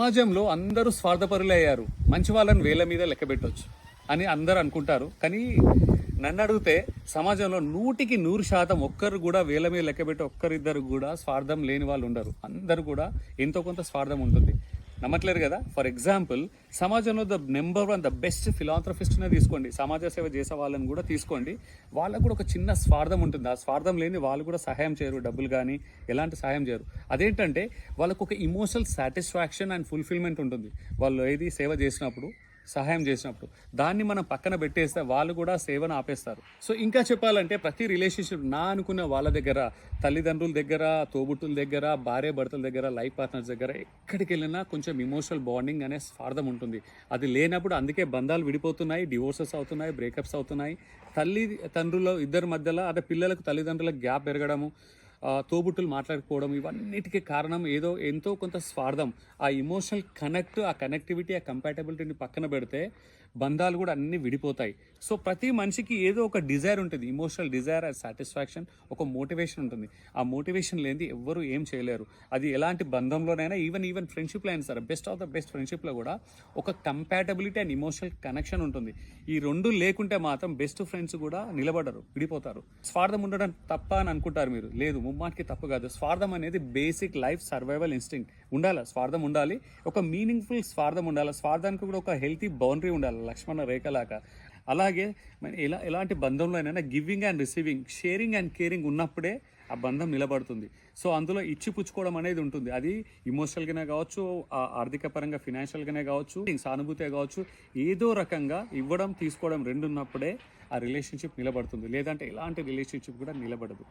సమాజంలో అందరూ స్వార్థపరులే అయ్యారు, మంచి వాళ్ళని వేల మీద లెక్క పెట్టొచ్చు అని అందరూ అనుకుంటారు. కానీ నన్ను అడిగితే సమాజంలో 100% ఒక్కరు కూడా వేల మీద లెక్క పెట్టి ఒక్కరిద్దరు కూడా స్వార్థం లేని వాళ్ళు ఉండరు. అందరూ కూడా ఎంతో కొంత స్వార్థం ఉంటుంది. నమ్మట్లేరు కదా. ఫర్ ఎగ్జాంపుల్, సమాజంలో నెంబర్ 1 బెస్ట్ ఫిలాంథ్రఫిస్ట్నే తీసుకోండి, సమాజ సేవ చేసే వాళ్ళని కూడా తీసుకోండి. వాళ్ళకు కూడా ఒక చిన్న స్వార్థం ఉంటుంది. ఆ స్వార్థం లేని వాళ్ళు కూడా సహాయం చేయరు, డబ్బులు కానీ ఎలాంటి సహాయం చేయరు. అదేంటంటే వాళ్ళకు ఒక ఇమోషనల్ సాటిస్ఫాక్షన్ అండ్ ఫుల్ఫిల్మెంట్ ఉంటుంది. వాళ్ళు ఏది సేవ చేసినప్పుడు, సహాయం చేసినప్పుడు దాన్ని మనం పక్కన పెట్టేస్తే వాళ్ళు కూడా సేవను ఆపేస్తారు. సో ఇంకా చెప్పాలంటే ప్రతి రిలేషన్షిప్ నా అనుకున్న వాళ్ళ దగ్గర, తల్లిదండ్రుల దగ్గర, తోబుట్టుల దగ్గర, భార్య భర్తల దగ్గర, లైఫ్ పార్ట్నర్స్ దగ్గర ఎక్కడికి వెళ్ళినా కొంచెం ఇమోషనల్ బాండింగ్ అనే స్వార్థం ఉంటుంది. అది లేనప్పుడు అందుకే బంధాలు విడిపోతున్నాయి, డివోర్సెస్ అవుతున్నాయి, బ్రేకప్స్ అవుతున్నాయి. తల్లి తండ్రుల ఇద్దరి మధ్యలో అదే పిల్లలకు తల్లిదండ్రులకు గ్యాప్ పెరగడము, తోబుట్టులు మాట్లాడుకోవడం, ఇవన్నిటికీ కారణం ఎంతో కొంత స్వార్థం. ఆ ఇమోషనల్ కనెక్ట్, ఆ కనెక్టివిటీ, ఆ కంపాటబిలిటీని పక్కన పెడితే బంధాలు కూడా అన్నీ విడిపోతాయి. సో ప్రతి మనిషికి ఏదో ఒక డిజైర్ ఉంటుంది, ఇమోషనల్ డిజైర్, సాటిస్ఫాక్షన్, ఒక మోటివేషన్ ఉంటుంది. ఆ మోటివేషన్ లేనిది ఎవ్వరూ ఏం చేయలేరు. అది ఎలాంటి బంధంలోనైనా, ఈవెన్ ఫ్రెండ్షిప్లో అయినా సరే, బెస్ట్ ఆఫ్ ద బెస్ట్ ఫ్రెండ్షిప్లో కూడా ఒక కంపాటబిలిటీ అండ్ ఇమోషనల్ కనెక్షన్ ఉంటుంది. ఈ రెండు లేకుంటే మాత్రం బెస్ట్ ఫ్రెండ్స్ కూడా నిలబడరు, విడిపోతారు. స్వార్థం ఉండడం తప్ప అని అనుకుంటారు మీరు. లేదు, ముమ్మాటికి తప్పు కాదు. స్వార్థం అనేది బేసిక్ లైఫ్ సర్వైవల్ ఇన్స్టింక్ట్. ఉండాలి, స్వార్థం ఉండాలి, ఒక మీనింగ్ఫుల్ స్వార్థం ఉండాలి. స్వార్థానికి కూడా ఒక హెల్తీ బౌండరీ ఉండాలి, లక్ష్మణ రేఖలాగా. అలాగే ఎలాంటి బంధంలో అయినా giving and receiving, sharing and caring ఉన్నప్పుడే ఆ బంధం నిలబడుతుంది. సో అందులో ఇచ్చిపుచ్చుకోవడం అనేది ఉంటుంది. అది ఇమోషనల్గానే కావచ్చు, ఆర్థిక పరంగా ఫినాన్షియల్గానే కావచ్చు, సానుభూతే కావచ్చు. ఏదో రకంగా ఇవ్వడం తీసుకోవడం రెండు ఉన్నప్పుడే ఆ రిలేషన్షిప్ నిలబడుతుంది. లేదంటే ఎలాంటి రిలేషన్షిప్ కూడా నిలబడదు.